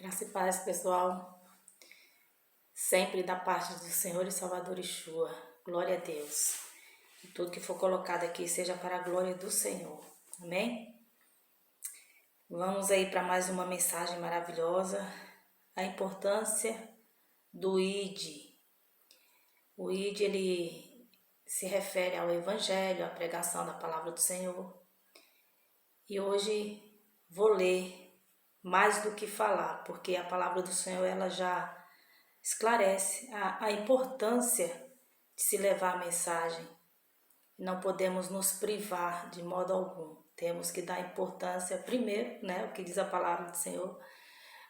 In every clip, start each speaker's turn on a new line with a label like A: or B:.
A: Graça e paz, pessoal, sempre da parte do Senhor e Salvador Yeshua. Glória a Deus. E tudo que for colocado aqui seja para a glória do Senhor. Amém? Vamos aí para mais uma mensagem maravilhosa. A importância do ID. O ID, ele se refere ao Evangelho, à pregação da palavra do Senhor. E hoje vou ler mais do que falar, porque a palavra do Senhor, ela já esclarece a importância de se levar a mensagem. Não podemos nos privar de modo algum. Temos que dar importância primeiro, né? O que diz a palavra do Senhor,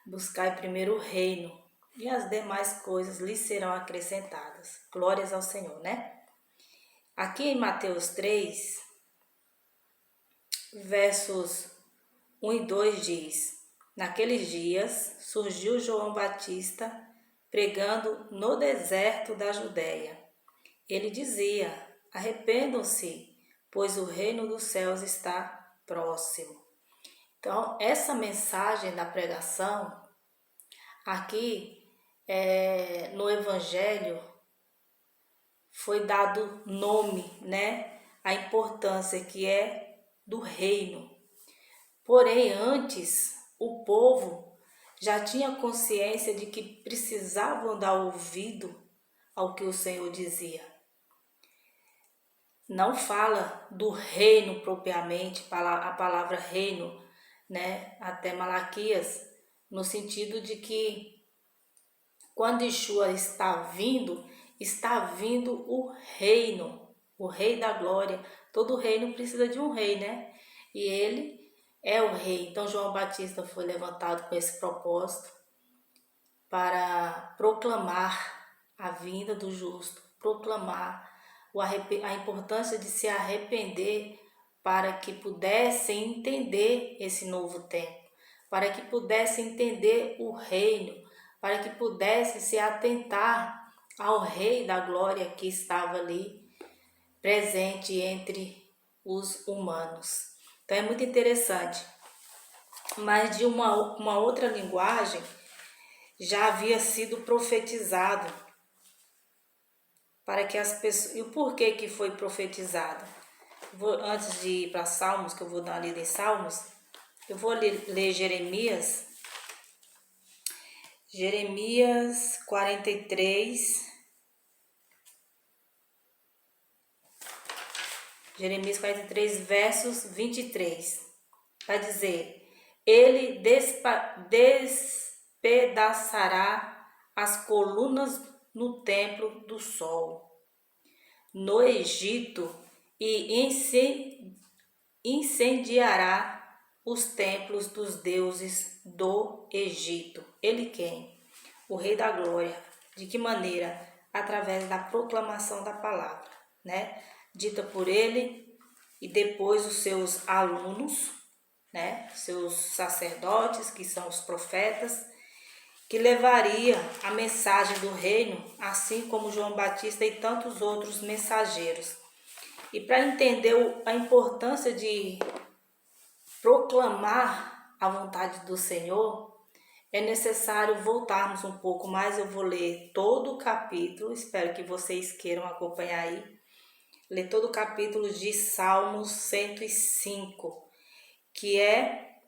A: buscar primeiro o reino e as demais coisas lhe serão acrescentadas. Glórias ao Senhor, né? Aqui em Mateus 3, versos 1 e 2 diz: Naqueles dias surgiu João Batista pregando no deserto da Judéia. Ele dizia: arrependam-se, pois o reino dos céus está próximo. Então, essa mensagem da pregação, aqui no Evangelho, foi dado nome, né? A importância que é do reino. Porém, antes, o povo já tinha consciência de que precisavam dar ouvido ao que o Senhor dizia. Não fala do reino propriamente, a palavra reino, né? Até Malaquias, no sentido de que quando Yeshua está vindo o reino, o rei da glória. Todo reino precisa de um rei, né? E ele é o rei. Então João Batista foi levantado com esse propósito para proclamar a vinda do justo, proclamar a importância de se arrepender para que pudessem entender esse novo tempo, para que pudessem entender o reino, para que pudessem se atentar ao Rei da Glória que estava ali presente entre os humanos. Então é muito interessante. Mas de uma outra linguagem já havia sido profetizado para que as pessoas... E o porquê que foi profetizado? Antes de ir para Salmos, que eu vou dar uma lida em Salmos, eu vou ler Jeremias 43, Jeremias 43, versos 23. Vai dizer: Ele despedaçará as colunas no templo do sol, no Egito, e incendiará os templos dos deuses do Egito. Ele quem? O Rei da Glória. De que maneira? Através da proclamação da palavra, né? Dita por ele e depois os seus alunos, né? Seus sacerdotes, que são os profetas, que levaria a mensagem do reino, assim como João Batista e tantos outros mensageiros. E para entender a importância de proclamar a vontade do Senhor, é necessário voltarmos um pouco mais. Eu vou ler todo o capítulo, espero que vocês queiram acompanhar aí. Ler todo o capítulo de Salmos 105, que é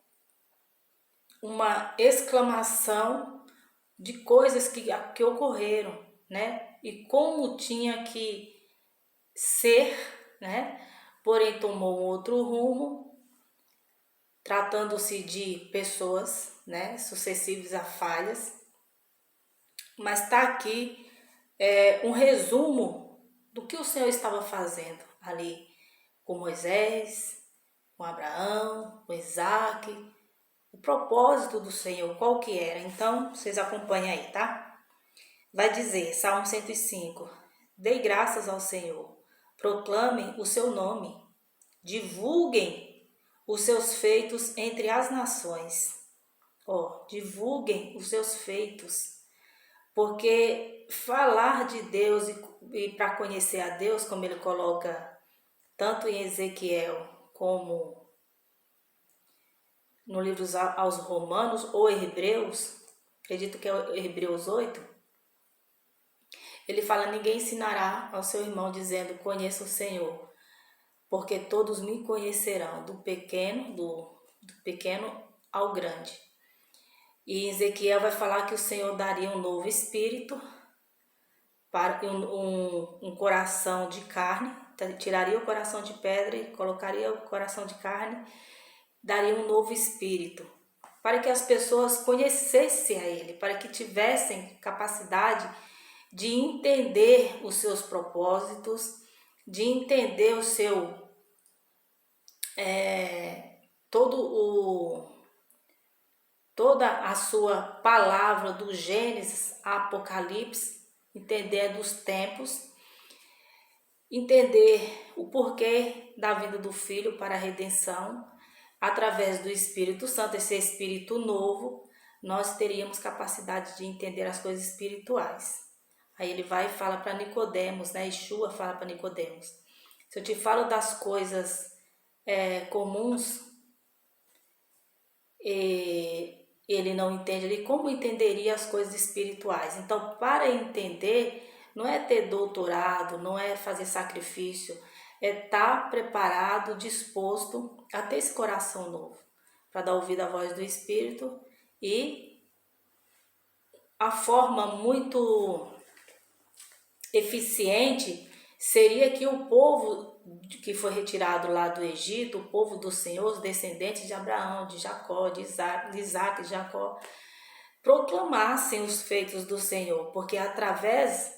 A: uma exclamação de coisas que ocorreram, né? E como tinha que ser, né? Porém tomou outro rumo, tratando-se de pessoas, né? Sucessivas a falhas. Mas está aqui um resumo do que o Senhor estava fazendo ali com Moisés, com Abraão, com Isaac, o propósito do Senhor, qual que era. Então, vocês acompanhem aí, tá? Vai dizer, Salmo 105, dei graças ao Senhor, proclamem o seu nome, divulguem os seus feitos entre as nações. Divulguem os seus feitos, porque falar de Deus e para conhecer a Deus, como ele coloca tanto em Ezequiel como no livro aos Romanos ou Hebreus, acredito que é Hebreus 8, ele fala: ninguém ensinará ao seu irmão dizendo, conheça o Senhor, porque todos me conhecerão, do pequeno ao grande. E Ezequiel vai falar que o Senhor daria um novo espírito, para um coração de carne, tiraria o coração de pedra e colocaria o coração de carne, daria um novo espírito, para que as pessoas conhecessem a Ele, para que tivessem capacidade de entender os seus propósitos, de entender o seu toda a sua palavra do Gênesis a Apocalipse, entender dos tempos, entender o porquê da vinda do Filho para a redenção, através do Espírito Santo, esse Espírito novo, nós teríamos capacidade de entender as coisas espirituais. Aí ele vai e fala para Nicodemos, né? Yeshua fala para Nicodemos: se eu te falo das coisas comuns, ele não entende ali, como entenderia as coisas espirituais? Então, para entender, não é ter doutorado, não é fazer sacrifício, é estar preparado, disposto a ter esse coração novo, para dar ouvido à voz do Espírito. E a forma muito eficiente seria que o povo que foi retirado lá do Egito, o povo do Senhor, os descendentes de Abraão, de Jacó, de Isaac, de Jacó, proclamassem os feitos do Senhor, porque através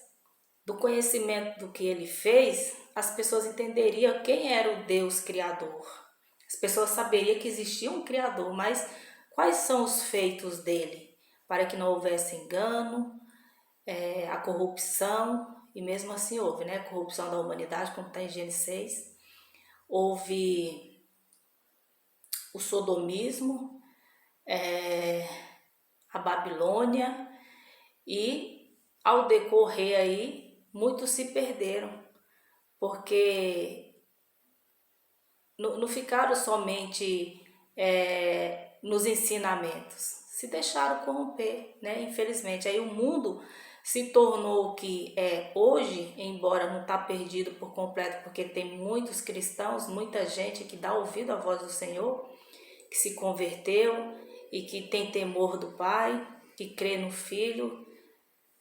A: do conhecimento do que ele fez, as pessoas entenderiam quem era o Deus Criador. As pessoas saberiam que existia um Criador, mas quais são os feitos dele? Para que não houvesse engano, a corrupção, e mesmo assim houve, né? A corrupção da humanidade, como está em Gênesis 6. Houve o sodomismo, a Babilônia, e ao decorrer aí, muitos se perderam, porque não ficaram somente nos ensinamentos, se deixaram corromper, né? Infelizmente, aí o mundo se tornou o que é hoje, embora não está perdido por completo, porque tem muitos cristãos, muita gente que dá ouvido à voz do Senhor, que se converteu e que tem temor do Pai, que crê no Filho,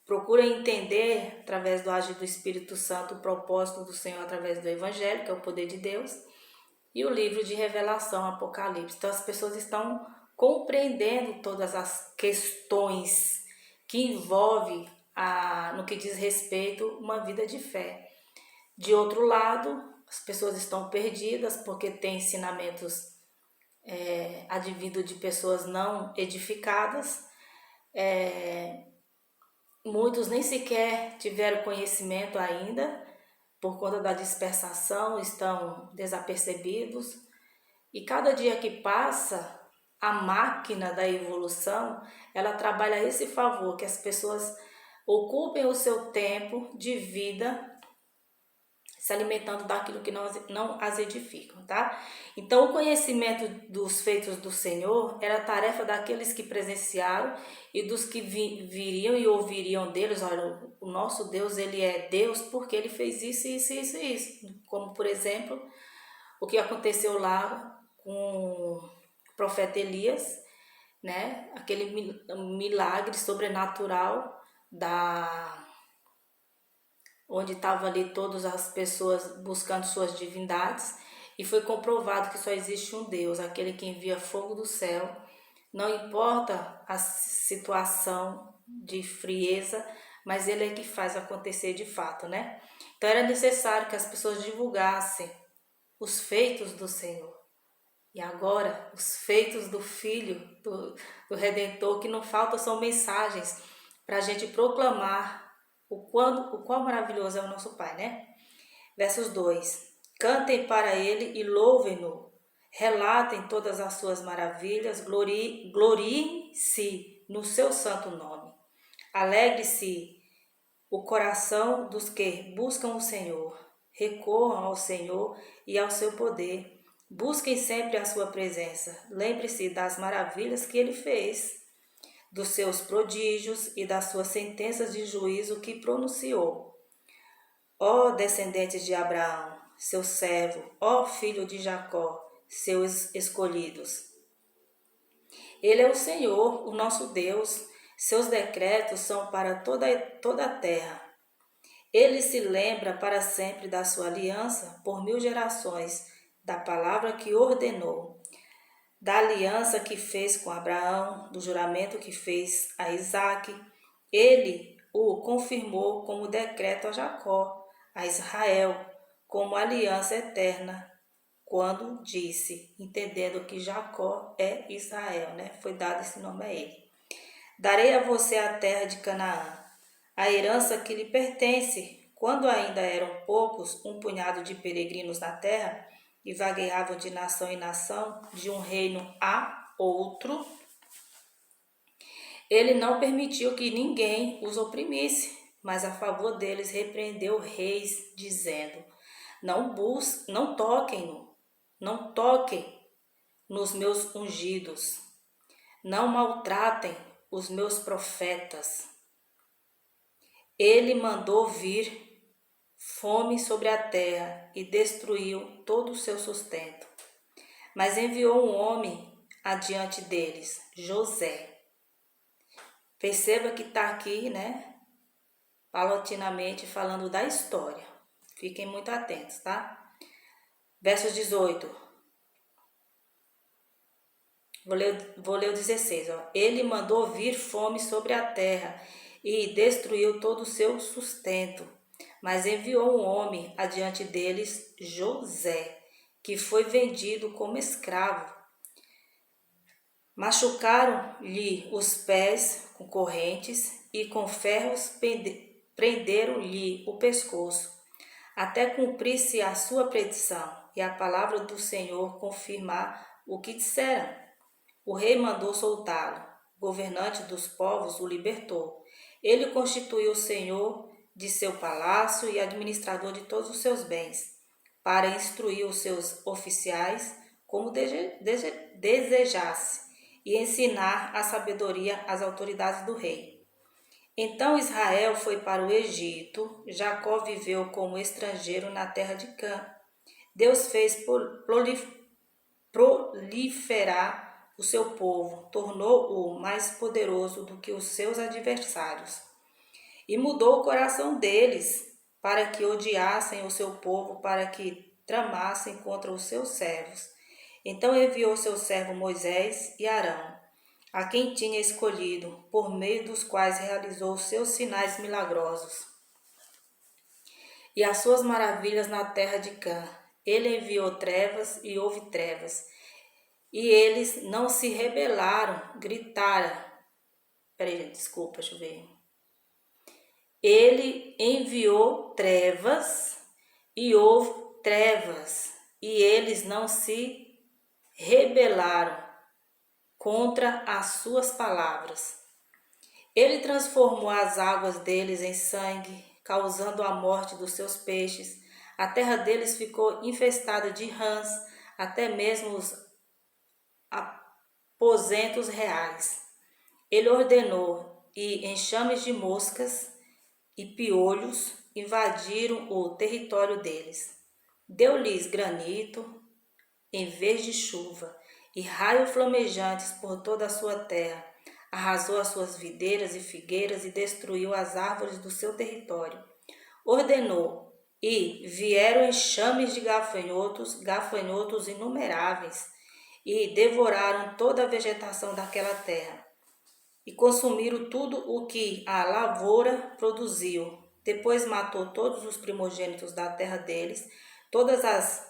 A: procura entender, através do agir do Espírito Santo, o propósito do Senhor através do Evangelho, que é o poder de Deus, e o livro de Revelação, Apocalipse. Então as pessoas estão compreendendo todas as questões que envolvem no que diz respeito a uma vida de fé. De outro lado, as pessoas estão perdidas porque têm ensinamentos advindos de pessoas não edificadas. Muitos nem sequer tiveram conhecimento ainda, por conta da dispersação, estão desapercebidos. E cada dia que passa, a máquina da evolução, ela trabalha a esse favor, que as pessoas ocupem o seu tempo de vida se alimentando daquilo que não as edificam, tá? Então, o conhecimento dos feitos do Senhor era tarefa daqueles que presenciaram e dos que viriam e ouviriam deles. Olha, o nosso Deus, ele é Deus porque ele fez isso, isso, isso, isso. Como, por exemplo, o que aconteceu lá com o profeta Elias, né? Aquele milagre sobrenatural onde estavam ali todas as pessoas buscando suas divindades, e foi comprovado que só existe um Deus, aquele que envia fogo do céu, não importa a situação de frieza, mas ele é que faz acontecer de fato, né? Então era necessário que as pessoas divulgassem os feitos do Senhor. E agora, os feitos do Filho, do Redentor, que não faltam são mensagens para a gente proclamar o quão maravilhoso é o nosso Pai, né? Versos 2. Cantem para Ele e louvem-no. Relatem todas as suas maravilhas, gloriem-se no seu santo nome. Alegre-se o coração dos que buscam o Senhor. Recorram ao Senhor e ao seu poder. Busquem sempre a sua presença. Lembre-se das maravilhas que Ele fez. dos seus prodígios e das suas sentenças de juízo que pronunciou. Ó descendentes de Abraão, seu servo, ó filho de Jacó, seus escolhidos. Ele é o Senhor, o nosso Deus, seus decretos são para toda a terra. Ele se lembra para sempre da sua aliança por 1000 gerações, da palavra que ordenou, da aliança que fez com Abraão, do juramento que fez a Isaque. Ele o confirmou como decreto a Jacó, a Israel, como aliança eterna, quando disse, entendendo que Jacó é Israel, né? Foi dado esse nome a ele. Darei a você a terra de Canaã, a herança que lhe pertence. Quando ainda eram poucos, um punhado de peregrinos na terra, e vagueavam de nação em nação, de um reino a outro, ele não permitiu que ninguém os oprimisse, mas a favor deles repreendeu reis, dizendo: não toquem nos meus ungidos, não maltratem os meus profetas. Ele mandou vir fome sobre a terra e destruiu todo o seu sustento. Mas enviou um homem adiante deles, José. Perceba que está aqui, né, paulatinamente falando da história. Fiquem muito atentos, tá? Versos 18. Vou ler o 16. Ó. Ele mandou vir fome sobre a terra e destruiu todo o seu sustento. Mas enviou um homem adiante deles, José, que foi vendido como escravo. Machucaram-lhe os pés com correntes e com ferros prenderam-lhe o pescoço, até cumprir-se a sua predição e a palavra do Senhor confirmar o que disseram. O rei mandou soltá-lo. O governante dos povos o libertou. Ele constituiu o senhor de seu palácio e administrador de todos os seus bens, para instruir os seus oficiais como desejasse e ensinar a sabedoria às autoridades do rei. Então Israel foi para o Egito, Jacó viveu como estrangeiro na terra de Cã. Deus fez proliferar o seu povo, tornou-o mais poderoso do que os seus adversários. E mudou o coração deles, para que odiassem o seu povo, para que tramassem contra os seus servos. Então enviou seu servo Moisés e Arão, a quem tinha escolhido, por meio dos quais realizou seus sinais milagrosos e as suas maravilhas na terra de Cã. Ele enviou trevas e houve trevas, e eles não se rebelaram, gritaram. Desculpa, deixa eu ver. Ele enviou trevas e houve trevas, e eles não se rebelaram contra as suas palavras. Ele transformou as águas deles em sangue, causando a morte dos seus peixes. A terra deles ficou infestada de rãs, até mesmo os aposentos reais. Ele ordenou, e enxames de moscas e piolhos invadiram o território deles. Deu-lhes granito em vez de chuva, e raios flamejantes por toda a sua terra. Arrasou as suas videiras e figueiras e destruiu as árvores do seu território. Ordenou, e vieram enxames de gafanhotos inumeráveis, e devoraram toda a vegetação daquela terra. E consumiram tudo o que a lavoura produziu. Depois matou todos os primogênitos da terra deles, todas as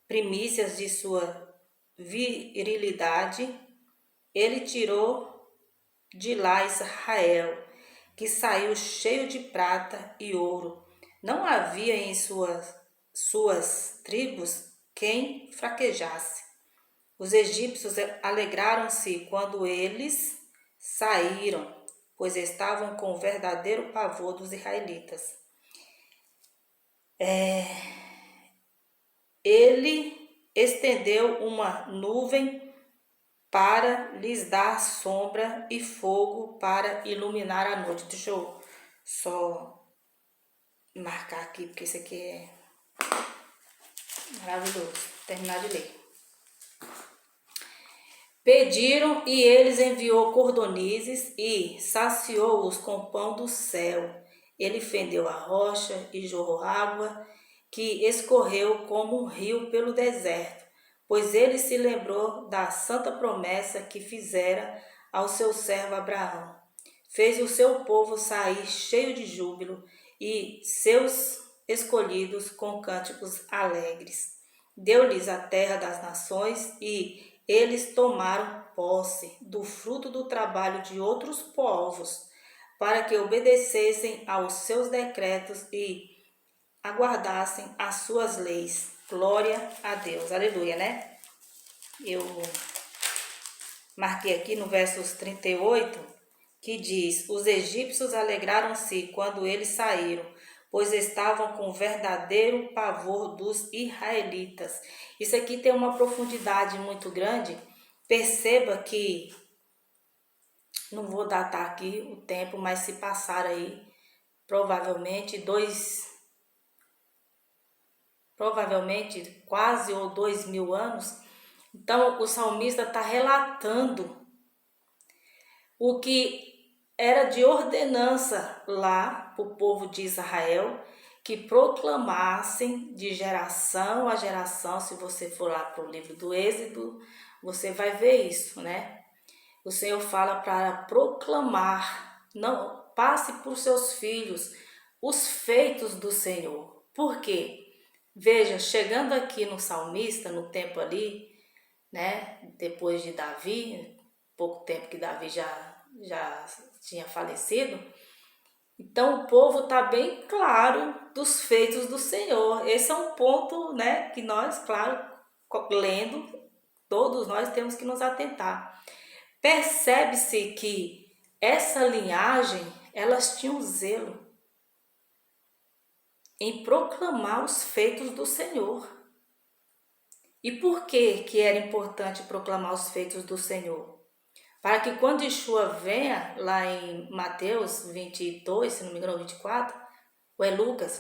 A: primícias de sua virilidade. Ele tirou de lá Israel, que saiu cheio de prata e ouro. Não havia em suas tribos quem fraquejasse. Os egípcios alegraram-se quando eles saíram, pois estavam com verdadeiro pavor dos israelitas. Ele estendeu uma nuvem para lhes dar sombra e fogo para iluminar a noite. Deixa eu só marcar aqui, porque isso aqui é maravilhoso. Terminar de ler. Pediram e eles enviou cordonizes e saciou-os com pão do céu. Ele fendeu a rocha e jorrou água que escorreu como um rio pelo deserto, pois ele se lembrou da santa promessa que fizera ao seu servo Abraão. Fez o seu povo sair cheio de júbilo e seus escolhidos com cânticos alegres. Deu-lhes a terra das nações e eles tomaram posse do fruto do trabalho de outros povos, para que obedecessem aos seus decretos e aguardassem as suas leis. Glória a Deus. Aleluia, né? Eu marquei aqui no versos 38, que diz: os egípcios alegraram-se quando eles saíram, pois estavam com verdadeiro pavor dos israelitas. Isso aqui tem uma profundidade muito grande. Perceba que, não vou datar aqui o tempo, mas se passar aí, provavelmente quase ou 2.000 anos. Então o salmista está relatando o que era de ordenança lá para o povo de Israel, que proclamassem de geração a geração. Se você for lá para o livro do Êxodo, você vai ver isso, né? O Senhor fala para proclamar, não passe por seus filhos os feitos do Senhor. Por quê? Veja, chegando aqui no salmista, no tempo ali, né, depois de Davi, pouco tempo que Davi já tinha falecido, então o povo está bem claro dos feitos do Senhor. Esse é um ponto, né, que nós, claro, lendo, todos nós temos que nos atentar. Percebe-se que essa linhagem, elas tinham zelo em proclamar os feitos do Senhor. E por que era importante proclamar os feitos do Senhor? Para que quando Yeshua venha, lá em Mateus 22, se não me engano, 24, ou é Lucas,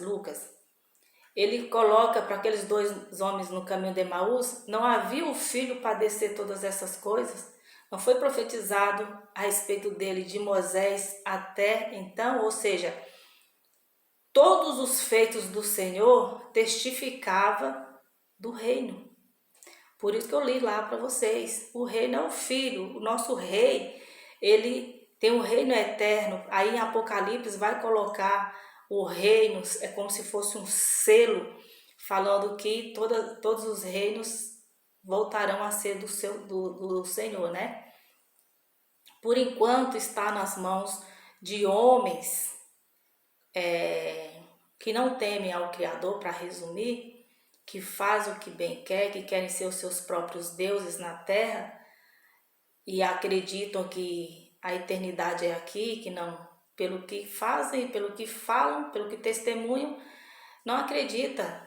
A: ele coloca para aqueles dois homens no caminho de Emaús, não havia o filho padecer todas essas coisas? Não foi profetizado a respeito dele de Moisés até então? Ou seja, todos os feitos do Senhor testificavam do reino. Por isso que eu li lá para vocês. O reino é o Filho. O nosso rei, ele tem um reino eterno. Aí em Apocalipse vai colocar o reino, é como se fosse um selo, falando que todos os reinos voltarão a ser do Senhor, né? Por enquanto está nas mãos de homens que não temem ao Criador, para resumir, que faz o que bem quer, que querem ser os seus próprios deuses na terra e acreditam que a eternidade é aqui, que não, pelo que fazem, pelo que falam, pelo que testemunham, não acredita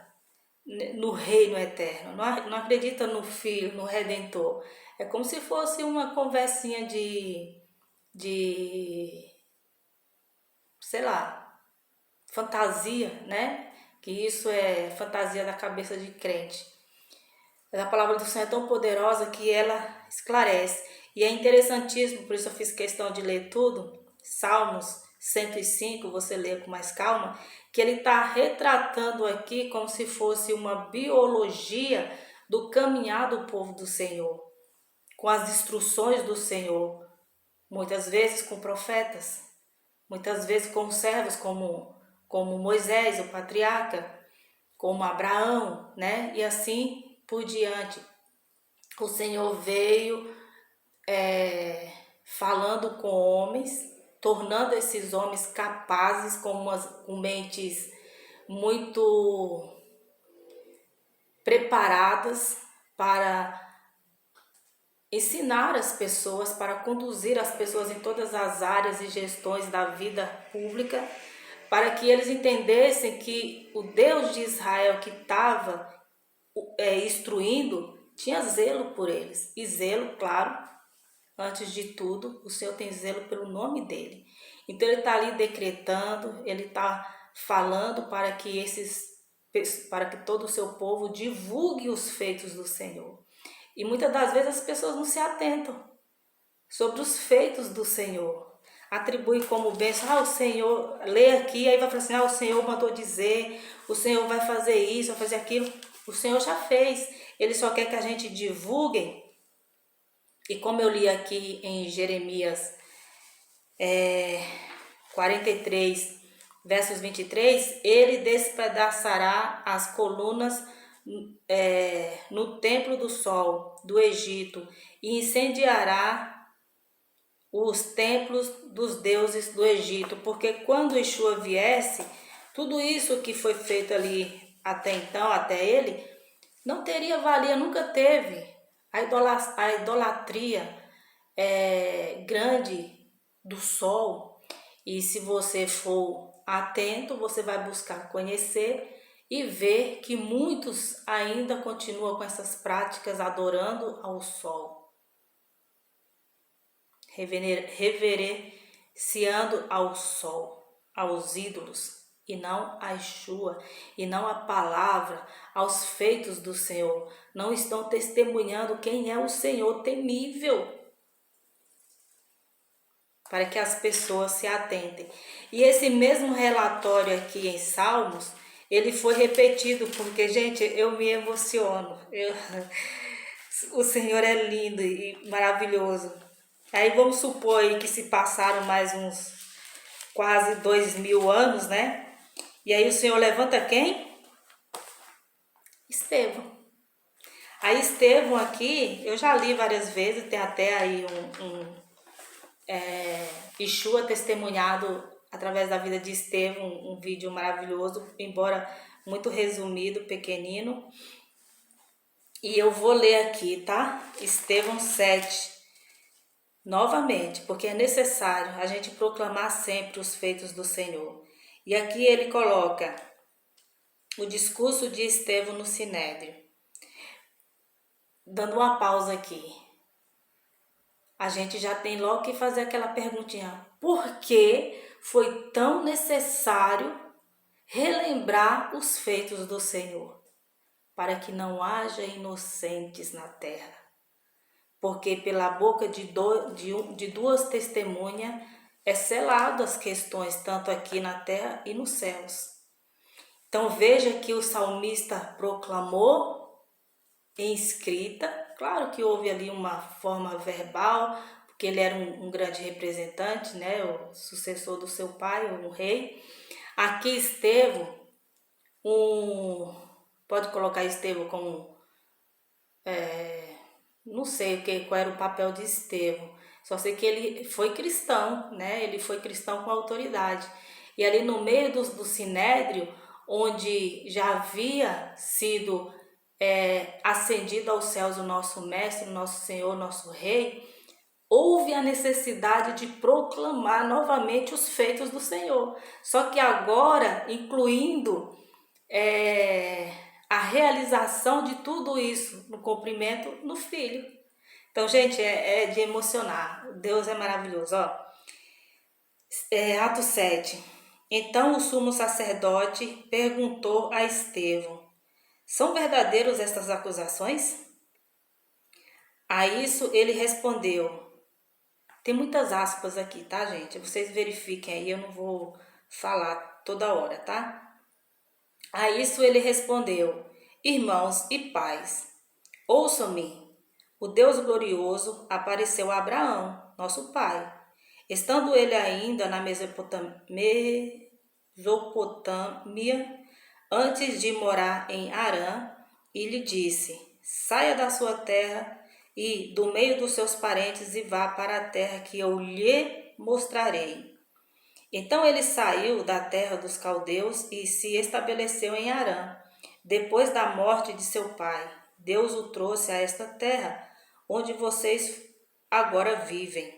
A: no reino eterno, não acredita no Filho, no Redentor. É como se fosse uma conversinha de sei lá, fantasia, né? Que isso é fantasia da cabeça de crente. A palavra do Senhor é tão poderosa que ela esclarece. E é interessantíssimo, por isso eu fiz questão de ler tudo. Salmos 105, você lê com mais calma, que ele está retratando aqui como se fosse uma biologia do caminhar do povo do Senhor, com as instruções do Senhor, muitas vezes com profetas, muitas vezes com servos como Moisés, o patriarca, como Abraão, né? E assim por diante. O Senhor veio falando com homens, tornando esses homens capazes, com mentes muito preparadas para ensinar as pessoas, para conduzir as pessoas em todas as áreas e gestões da vida pública, para que eles entendessem que o Deus de Israel que estava instruindo tinha zelo por eles. E zelo, claro, antes de tudo, o Senhor tem zelo pelo nome dele. Então ele está ali decretando, ele está falando para que todo o seu povo divulgue os feitos do Senhor. E muitas das vezes as pessoas não se atentam sobre os feitos do Senhor. Atribui como bênção, o Senhor, lê aqui, aí vai falar assim, o Senhor mandou dizer, o Senhor vai fazer isso, vai fazer aquilo. O Senhor já fez, ele só quer que a gente divulgue. E como eu li aqui em Jeremias 43, versos 23, ele despedaçará as colunas no templo do sol do Egito e incendiará os templos dos deuses do Egito, porque quando Yeshua viesse, tudo isso que foi feito ali até então, até ele, não teria valia, nunca teve. A idolatria grande do sol, e se você for atento, você vai buscar conhecer e ver que muitos ainda continuam com essas práticas adorando ao sol, reverenciando ao sol, aos ídolos, e não a Yeshua, e não a palavra, aos feitos do Senhor. Não estão testemunhando quem é o Senhor temível, para que as pessoas se atentem. E esse mesmo relatório aqui em Salmos, ele foi repetido, porque, gente, eu me emociono. O Senhor é lindo e maravilhoso. Aí vamos supor aí que se passaram mais uns quase 2000 anos, né? E aí o Senhor levanta quem? Estevão. Aí Estevão aqui, eu já li várias vezes, tem até aí Yeshua testemunhado através da vida de Estevão, um vídeo maravilhoso, embora muito resumido, pequenino. E eu vou ler aqui, tá? Estevão 7. Novamente, porque é necessário a gente proclamar sempre os feitos do Senhor. E aqui ele coloca o discurso de Estevão no Sinédrio. Dando uma pausa aqui, a gente já tem logo que fazer aquela perguntinha: por que foi tão necessário relembrar os feitos do Senhor? Para que não haja inocentes na terra. Porque pela boca de duas testemunhas é selado as questões, tanto aqui na terra e nos céus. Então veja que o salmista proclamou em escrita, claro que houve ali uma forma verbal, porque ele era um grande representante, né, o sucessor do seu pai, um rei. Aqui Estevão, pode colocar Estevão como não sei qual era o papel de Estevão, só sei que ele foi cristão, né? Ele foi cristão com autoridade. E ali no meio do sinédrio, onde já havia sido ascendido aos céus o nosso mestre, o nosso Senhor, o nosso Rei, houve a necessidade de proclamar novamente os feitos do Senhor. Só que agora, incluindo a realização de tudo isso no cumprimento no Filho. Então, gente, é de emocionar. Deus é maravilhoso. Ó. Atos 7. Então o sumo sacerdote perguntou a Estevão: são verdadeiras estas acusações? A isso ele respondeu. Tem muitas aspas aqui, tá, gente? Vocês verifiquem aí, eu não vou falar toda hora, tá? A isso ele respondeu: irmãos e pais, ouçam-me. O Deus glorioso apareceu a Abraão, nosso pai, estando ele ainda na Mesopotâmia, antes de morar em Harã, e lhe disse: saia da sua terra e do meio dos seus parentes e vá para a terra que eu lhe mostrarei. Então ele saiu da terra dos caldeus e se estabeleceu em Harã. Depois da morte de seu pai, Deus o trouxe a esta terra, onde vocês agora vivem.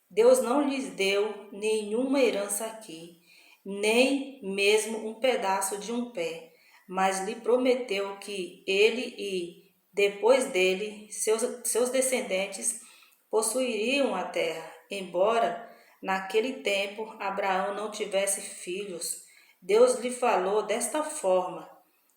A: Deus não lhes deu nenhuma herança aqui, nem mesmo um pedaço de um pé, mas lhe prometeu que ele e, depois dele, seus descendentes possuiriam a terra, embora naquele tempo Abraão não tivesse filhos. Deus lhe falou desta forma: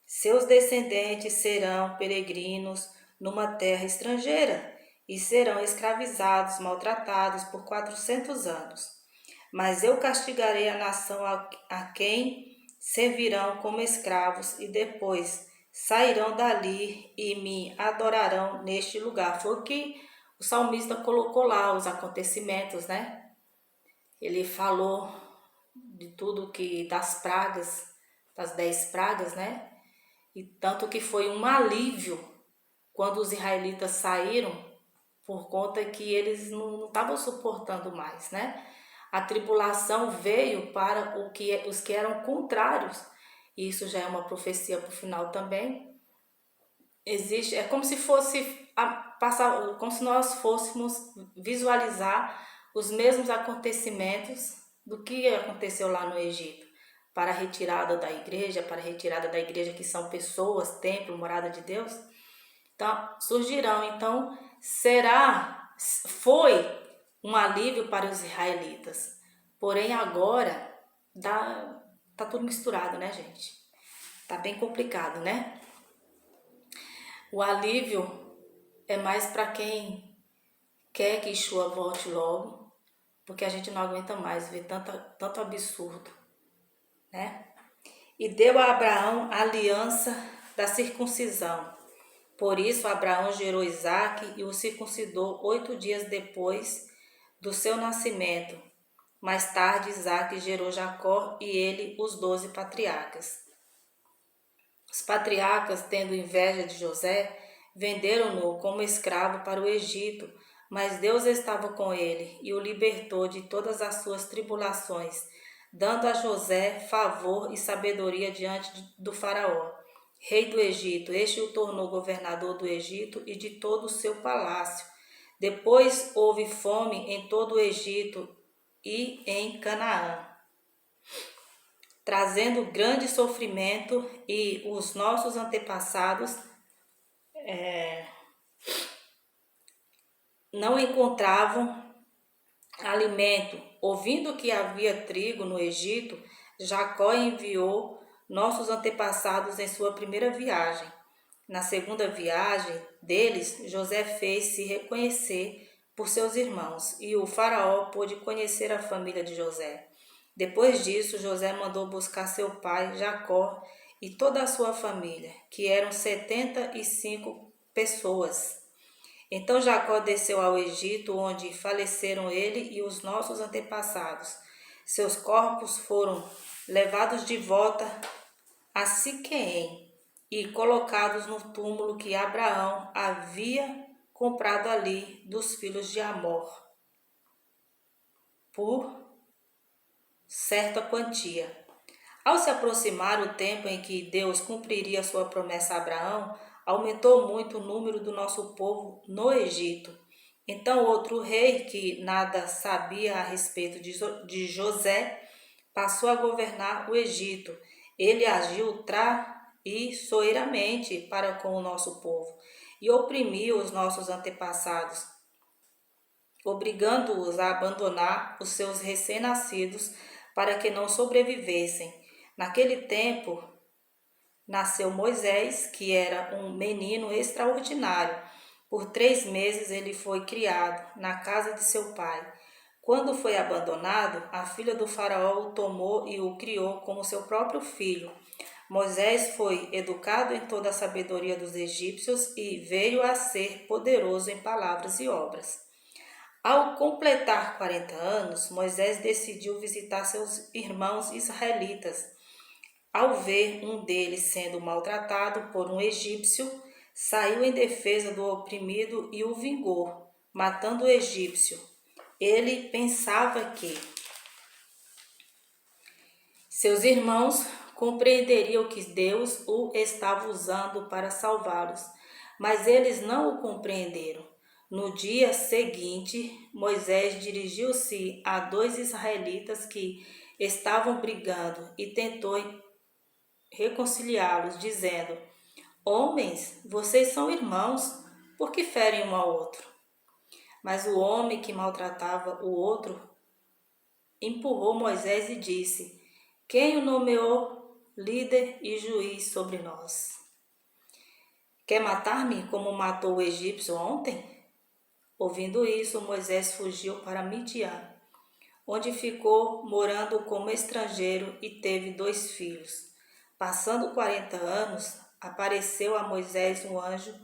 A: seus descendentes serão peregrinos numa terra estrangeira e serão escravizados, maltratados por 400 anos. Mas eu castigarei a nação a quem servirão como escravos e depois sairão dali e me adorarão neste lugar. Foi o que o salmista colocou lá, os acontecimentos, né? Ele falou de tudo que das pragas, das 10 pragas, né? E tanto que foi um alívio quando os israelitas saíram, por conta que eles não estavam suportando mais, né? A tribulação veio para os que eram contrários. E isso já é uma profecia para o final também. Existe, é como se fosse passar, como se nós fôssemos visualizar os mesmos acontecimentos do que aconteceu lá no Egito, para a retirada da igreja, que são pessoas, templo, morada de Deus. Então, surgirão. Então, foi um alívio para os israelitas. Porém, agora tá tudo misturado, né, gente? Tá bem complicado, né? O alívio é mais para quem quer que Yeshua volte logo, porque a gente não aguenta mais ver tanto absurdo, né? E deu a Abraão a aliança da circuncisão. Por isso, Abraão gerou Isaque e o circuncidou 8 dias depois do seu nascimento. Mais tarde, Isaque gerou Jacó e ele os 12 patriarcas. Os patriarcas, tendo inveja de José, venderam-no como escravo para o Egito, mas Deus estava com ele e o libertou de todas as suas tribulações, dando a José favor e sabedoria diante do faraó, rei do Egito. Este o tornou governador do Egito e de todo o seu palácio. Depois houve fome em todo o Egito e em Canaã, trazendo grande sofrimento, e os nossos antepassados não encontravam alimento. Ouvindo que havia trigo no Egito, Jacó enviou nossos antepassados em sua primeira viagem. Na segunda viagem deles, José fez-se reconhecer por seus irmãos, e o faraó pôde conhecer a família de José. Depois disso, José mandou buscar seu pai, Jacó, e toda a sua família, que eram 75 pessoas. Então Jacó desceu ao Egito, onde faleceram ele e os nossos antepassados. Seus corpos foram levados de volta a Siquém e colocados no túmulo que Abraão havia comprado ali dos filhos de Amor, por certa quantia. Ao se aproximar o tempo em que Deus cumpriria sua promessa a Abraão, aumentou muito o número do nosso povo no Egito. Então outro rei, que nada sabia a respeito de José, passou a governar o Egito. Ele agiu traiçoeiramente para com o nosso povo e oprimiu os nossos antepassados, obrigando-os a abandonar os seus recém-nascidos para que não sobrevivessem. Naquele tempo, nasceu Moisés, que era um menino extraordinário. Por 3 meses ele foi criado na casa de seu pai. Quando foi abandonado, a filha do faraó o tomou e o criou como seu próprio filho. Moisés foi educado em toda a sabedoria dos egípcios e veio a ser poderoso em palavras e obras. Ao completar 40 anos, Moisés decidiu visitar seus irmãos israelitas. Ao ver um deles sendo maltratado por um egípcio, saiu em defesa do oprimido e o vingou, matando o egípcio. Ele pensava que seus irmãos compreenderiam que Deus o estava usando para salvá-los, mas eles não o compreenderam. No dia seguinte, Moisés dirigiu-se a 2 israelitas que estavam brigando e tentou reconciliá-los, dizendo: Homens, vocês são irmãos, por que ferem um ao outro? Mas o homem que maltratava o outro empurrou Moisés e disse: Quem o nomeou líder e juiz sobre nós? Quer matar-me como matou o egípcio ontem? Ouvindo isso, Moisés fugiu para Midian, onde ficou morando como estrangeiro e teve 2 filhos. Passando 40 anos, apareceu a Moisés um anjo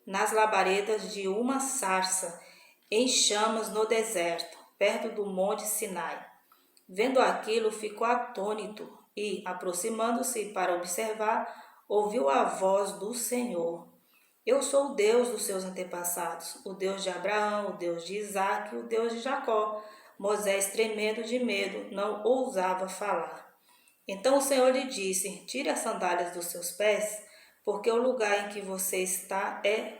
A: nas labaredas de uma sarça em chamas no deserto, perto do monte Sinai. Vendo aquilo, ficou atônito e, aproximando-se para observar, ouviu a voz do Senhor. Eu sou o Deus dos seus antepassados, o Deus de Abraão, o Deus de Isaque, o Deus de Jacó. Moisés, tremendo de medo, não ousava falar. Então o Senhor lhe disse: Tire as sandálias dos seus pés, porque o lugar em que você está é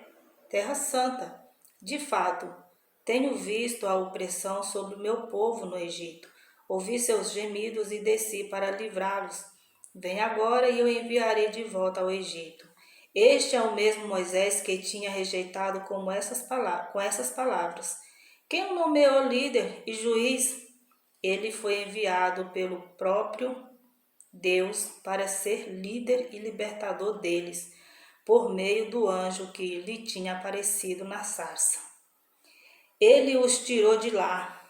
A: terra santa. De fato, tenho visto a opressão sobre o meu povo no Egito. Ouvi seus gemidos e desci para livrá-los. Vem agora e eu enviarei de volta ao Egito. Este é o mesmo Moisés que tinha rejeitado com essas palavras. Quem o nomeou líder e juiz? Ele foi enviado pelo próprio Deus para ser líder e libertador deles, por meio do anjo que lhe tinha aparecido na sarça. Ele os tirou de lá,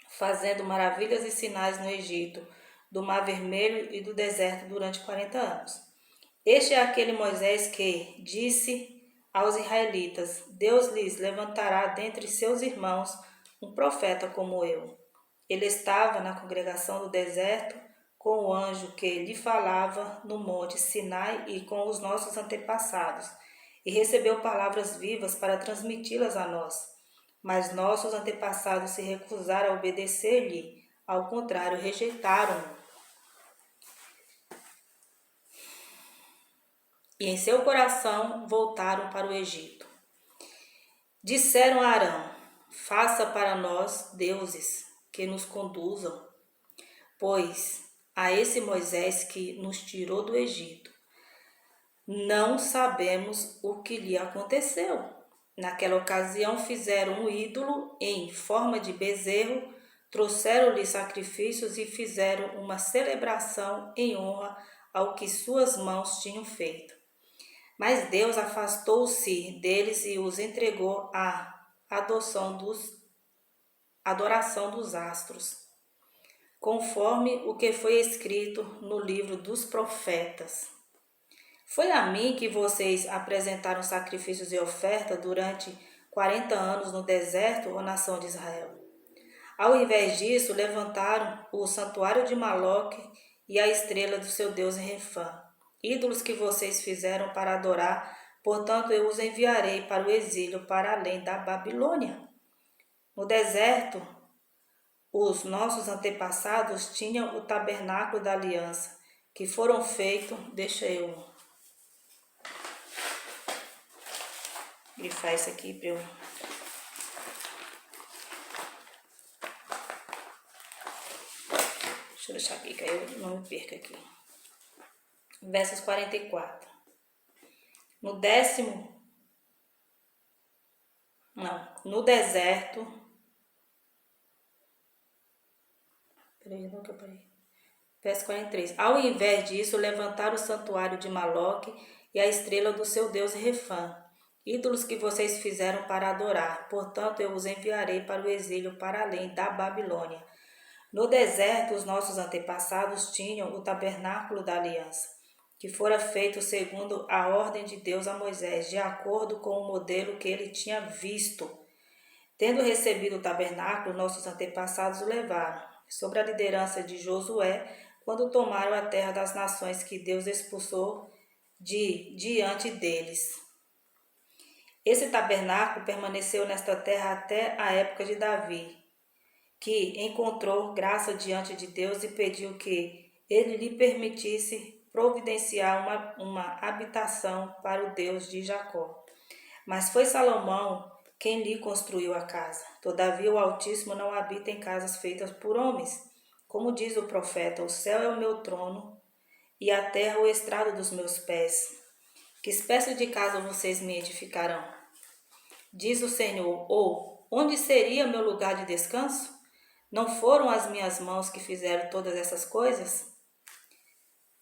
A: fazendo maravilhas e sinais no Egito, do Mar Vermelho e do deserto durante 40 anos. Este é aquele Moisés que disse aos israelitas: Deus lhes levantará dentre seus irmãos um profeta como eu. Ele estava na congregação do deserto com o anjo que lhe falava no monte Sinai e com os nossos antepassados, e recebeu palavras vivas para transmiti-las a nós. Mas nossos antepassados se recusaram a obedecer-lhe, ao contrário, rejeitaram-no. E em seu coração voltaram para o Egito. Disseram a Arão: Faça para nós deuses que nos conduzam, pois a esse Moisés que nos tirou do Egito, não sabemos o que lhe aconteceu. Naquela ocasião fizeram um ídolo em forma de bezerro, trouxeram-lhe sacrifícios e fizeram uma celebração em honra ao que suas mãos tinham feito. Mas Deus afastou-se deles e os entregou à adoração dos astros, conforme o que foi escrito no livro dos profetas. Foi a mim que vocês apresentaram sacrifícios e oferta durante 40 anos no deserto, ó nação de Israel. Ao invés disso, levantaram o santuário de Moloque e a estrela do seu deus Refã, ídolos que vocês fizeram para adorar, portanto eu os enviarei para o exílio, para além da Babilônia. No deserto, os nossos antepassados tinham o tabernáculo da aliança, que foram feitos, deixa eu grifar isso aqui para eu... Deixa eu deixar aqui, que aí eu não me perca aqui. Versos 44. No deserto... Peraí, não que eu parei. Verso 43. Ao invés disso, levantaram o santuário de Moloque e a estrela do seu deus Refã, ídolos que vocês fizeram para adorar. Portanto, eu os enviarei para o exílio, para além da Babilônia. No deserto, os nossos antepassados tinham o tabernáculo da aliança, que fora feito segundo a ordem de Deus a Moisés, de acordo com o modelo que ele tinha visto. Tendo recebido o tabernáculo, nossos antepassados o levaram, sob a liderança de Josué, quando tomaram a terra das nações que Deus expulsou diante deles. Esse tabernáculo permaneceu nesta terra até a época de Davi, que encontrou graça diante de Deus e pediu que ele lhe permitisse providenciar uma habitação para o Deus de Jacó. Mas foi Salomão quem lhe construiu a casa. Todavia o Altíssimo não habita em casas feitas por homens. Como diz o profeta, o céu é o meu trono e a terra o estrado dos meus pés. Que espécie de casa vocês me edificarão? diz o Senhor, ou onde seria meu lugar de descanso? Não foram as minhas mãos que fizeram todas essas coisas?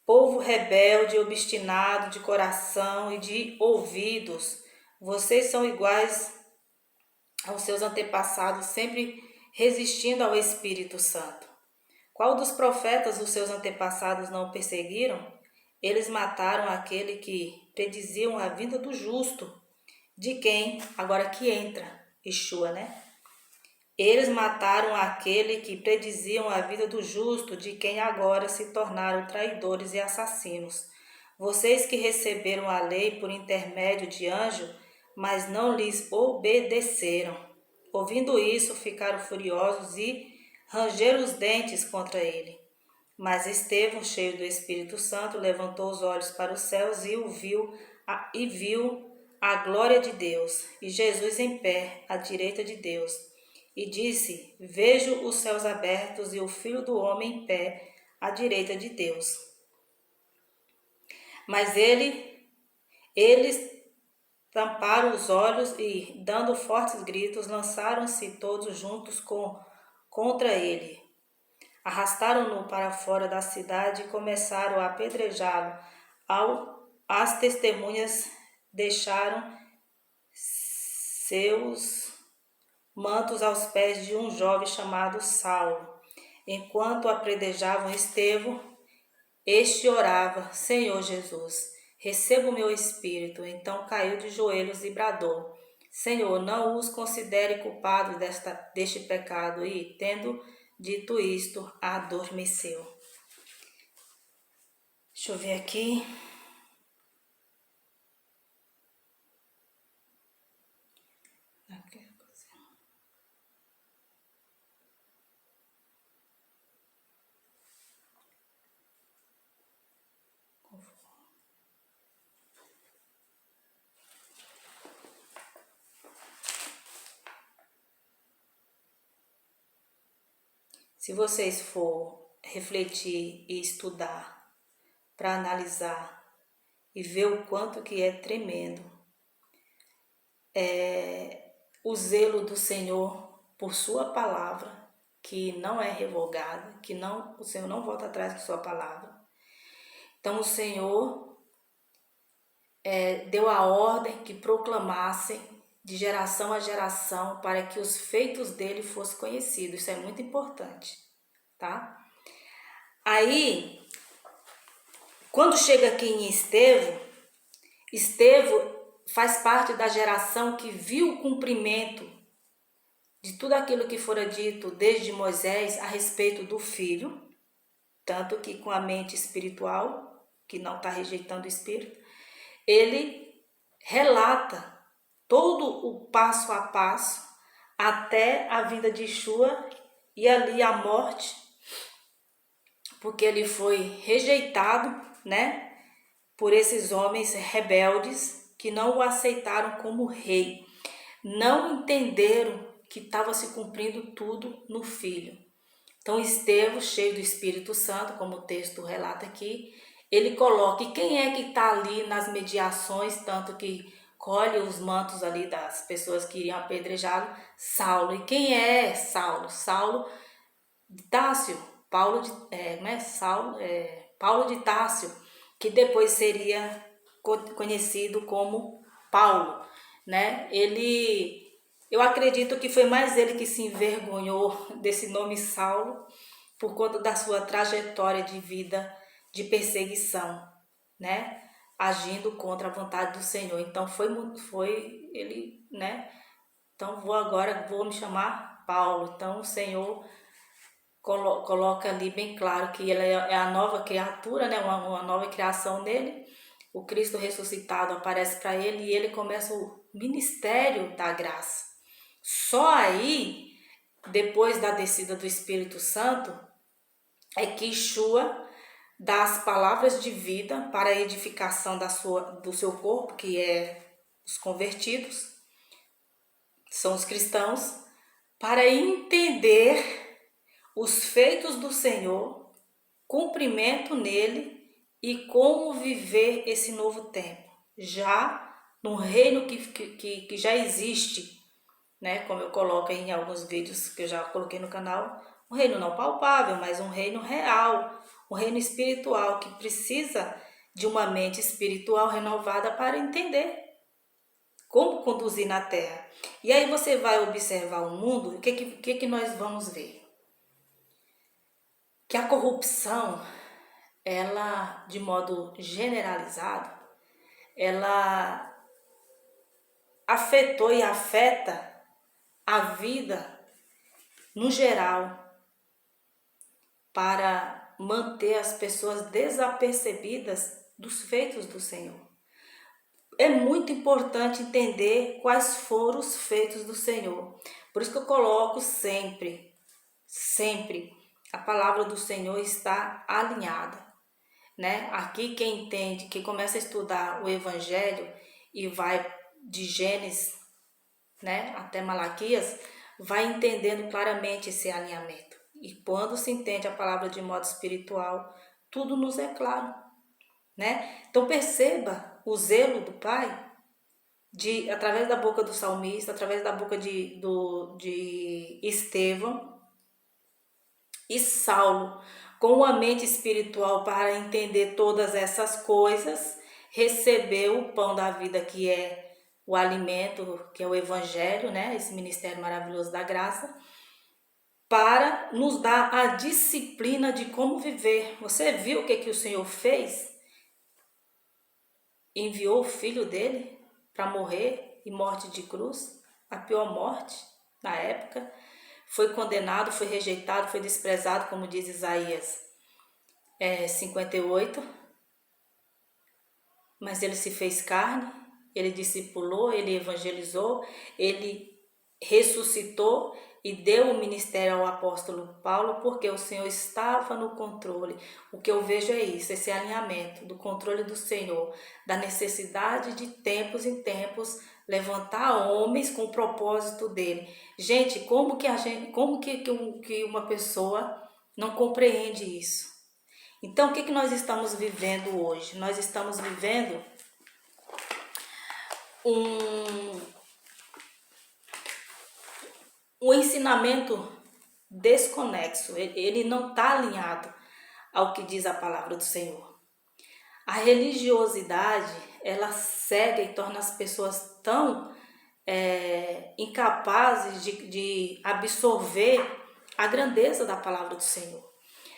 A: Povo rebelde, obstinado de coração e de ouvidos, vocês são iguais aos seus antepassados, sempre resistindo ao Espírito Santo. Qual dos profetas os seus antepassados não perseguiram? Eles mataram aquele que prediziam a vinda do justo, de quem, agora que entra, Yeshua, né? Eles mataram aquele que prediziam a vida do justo, de quem agora se tornaram traidores e assassinos. Vocês que receberam a lei por intermédio de anjo, mas não lhes obedeceram. Ouvindo isso, ficaram furiosos e rangeram os dentes contra ele. Mas Estevão, cheio do Espírito Santo, levantou os olhos para os céus e viu a glória de Deus, e Jesus em pé, à direita de Deus. E disse: Vejo os céus abertos e o Filho do Homem em pé, à direita de Deus. Mas eles tamparam os olhos e, dando fortes gritos, lançaram-se todos juntos contra ele. Arrastaram-no para fora da cidade e começaram a apedrejá-lo. As testemunhas deixaram seus mantos aos pés de um jovem chamado Saulo. Enquanto apedrejavam Estevão, este orava: Senhor Jesus, receba o meu espírito. Então caiu de joelhos e bradou: Senhor, não os considere culpados deste pecado. E, tendo dito isto, adormeceu. Deixa eu ver aqui. Se vocês for refletir e estudar para analisar e ver o quanto que é tremendo o zelo do Senhor por sua palavra, que não é revogada, que o Senhor não volta atrás com sua palavra. Então o Senhor deu a ordem que proclamassem de geração a geração para que os feitos dele fossem conhecidos. Isso é muito importante, tá? Aí, quando chega aqui em Estevão faz parte da geração que viu o cumprimento de tudo aquilo que fora dito desde Moisés a respeito do Filho, tanto que com a mente espiritual, que não está rejeitando o Espírito, ele relata todo o passo a passo até a vinda de Yeshua e ali a morte, porque ele foi rejeitado, né, por esses homens rebeldes que não o aceitaram como rei, não entenderam que estava se cumprindo tudo no Filho. Então Estevão, cheio do Espírito Santo, como o texto relata aqui, ele coloca, e quem é que está ali nas mediações, tanto que colhe os mantos ali das pessoas que iriam apedrejá-lo? Saulo. E quem é Saulo? Saulo de Társio, Paulo de Társio, que depois seria conhecido como Paulo, né? Eu acredito que foi mais ele que se envergonhou desse nome Saulo por conta da sua trajetória de vida de perseguição, né? Agindo contra a vontade do Senhor. Então foi ele, né? Então vou me chamar Paulo. Então o Senhor coloca ali bem claro que ele é a nova criatura, né? Uma nova criação nele. O Cristo ressuscitado aparece para ele e ele começa o ministério da graça. Só aí, depois da descida do Espírito Santo, é que Yeshua dá as palavras de vida para a edificação do seu corpo, que é os convertidos, são os cristãos, para entender os feitos do Senhor, cumprimento nele e como viver esse novo tempo, já num reino que já existe, né? Como eu coloco em alguns vídeos que eu já coloquei no canal, um reino não palpável, mas um reino real, um reino espiritual que precisa de uma mente espiritual renovada para entender como conduzir na Terra. E aí você vai observar o mundo, o que nós vamos ver? Que a corrupção, ela, de modo generalizado, ela afetou e afeta a vida no geral, para manter as pessoas desapercebidas dos feitos do Senhor. É muito importante entender quais foram os feitos do Senhor. Por isso que eu coloco sempre, a palavra do Senhor está alinhada, né? Aqui quem entende, quem começa a estudar o Evangelho e vai de Gênesis, né, até Malaquias, vai entendendo claramente esse alinhamento. E quando se entende a palavra de modo espiritual, tudo nos é claro, né? Então perceba o zelo do Pai através da boca do salmista, através da boca de Estevão e Saulo, com uma mente espiritual para entender todas essas coisas, recebeu o pão da vida, que é o alimento, que é o Evangelho, né? Esse ministério maravilhoso da graça, para nos dar a disciplina de como viver. Você viu o que o Senhor fez? Enviou o filho dele para morrer e morte de cruz, a pior morte na época. Foi condenado, foi rejeitado, foi desprezado, como diz Isaías 58. Mas ele se fez carne, ele discipulou, ele evangelizou, ele ressuscitou e deu o ministério ao apóstolo Paulo, porque o Senhor estava no controle. O que eu vejo é isso, esse alinhamento do controle do Senhor, da necessidade de tempos em tempos levantar homens com o propósito dele. Gente, como que uma pessoa não compreende isso? Então, o que nós estamos vivendo hoje? Nós estamos vivendo um ensinamento desconexo. Ele não está alinhado ao que diz a palavra do Senhor. A religiosidade, ela cega e torna as pessoas tão incapazes de absorver a grandeza da palavra do Senhor.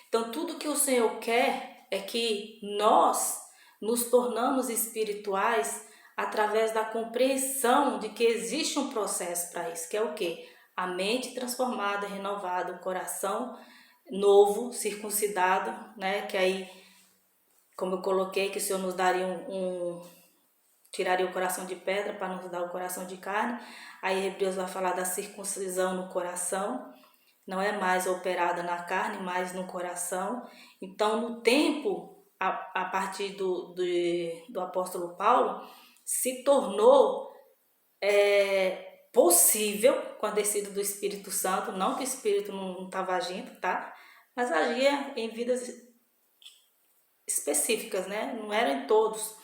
A: Então, tudo que o Senhor quer é que nós nos tornamos espirituais através da compreensão de que existe um processo para isso, que é o quê? A mente transformada, renovada, o coração novo, circuncidado, né? Que aí, como eu coloquei, que o Senhor nos daria tiraria o coração de pedra para nos dar o coração de carne. Aí Hebreus vai falar da circuncisão no coração. Não é mais operada na carne, mas no coração. Então, no tempo, a partir do apóstolo Paulo, se tornou possível, com a descida do Espírito Santo, não que o Espírito não estava agindo, tá? Mas agia em vidas específicas, né? Não era em todos.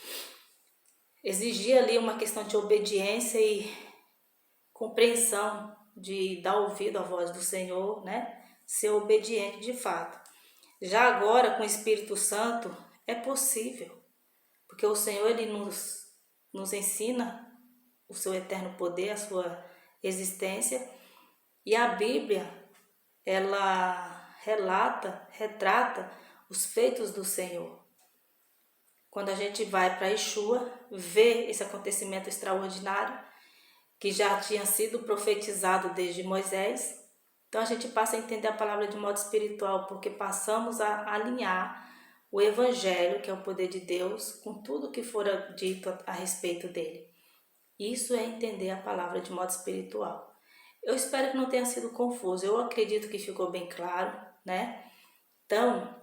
A: Exigia ali uma questão de obediência e compreensão, de dar ouvido à voz do Senhor, né? Ser obediente de fato. Já agora, com o Espírito Santo, é possível, porque o Senhor, ele nos ensina o seu eterno poder, a sua existência, e a Bíblia, ela retrata os feitos do Senhor. Quando a gente vai para Yeshua, vê esse acontecimento extraordinário, que já tinha sido profetizado desde Moisés. Então a gente passa a entender a palavra de modo espiritual, porque passamos a alinhar o Evangelho, que é o poder de Deus, com tudo que fora dito a respeito dele. Isso é entender a palavra de modo espiritual. Eu espero que não tenha sido confuso, eu acredito que ficou bem claro, né? Então,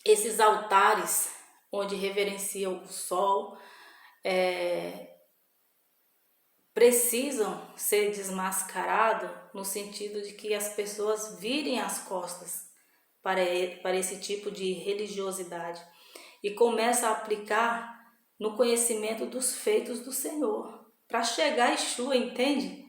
A: esses altares onde reverenciam o sol, precisam ser desmascarados no sentido de que as pessoas virem as costas para esse tipo de religiosidade e começam a aplicar no conhecimento dos feitos do Senhor. Para chegar a Yeshua, entende?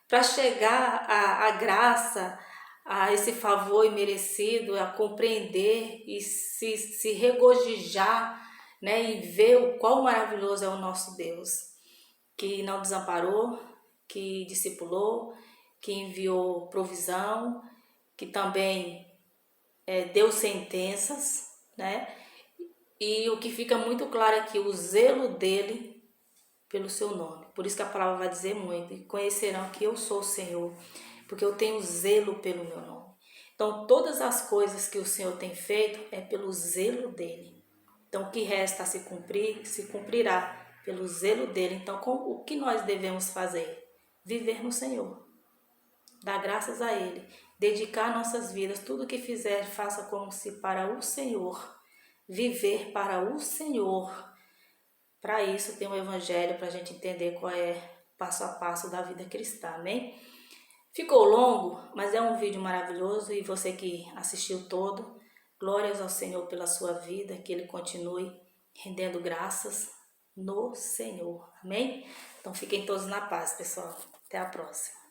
A: Para chegar à graça, a esse favor imerecido, a compreender e se regozijar, né, e ver o quão maravilhoso é o nosso Deus, que não desamparou, que discipulou, que enviou provisão, que também deu sentenças, né? E o que fica muito claro é que o zelo dele pelo seu nome. Por isso que a palavra vai dizer muito: e conhecerão que eu sou o Senhor, porque eu tenho zelo pelo meu nome. Então, todas as coisas que o Senhor tem feito é pelo zelo dele. Então, o que resta a se cumprir, se cumprirá pelo zelo dele. Então, o que nós devemos fazer? Viver no Senhor, dar graças a ele, dedicar nossas vidas, tudo que fizer, faça como se para o Senhor, viver para o Senhor. Para isso tem o Evangelho, para a gente entender qual é passo a passo da vida cristã, amém? Ficou longo, mas é um vídeo maravilhoso, e você que assistiu todo, glórias ao Senhor pela sua vida, que Ele continue rendendo graças no Senhor, amém? Então fiquem todos na paz, pessoal. Até a próxima.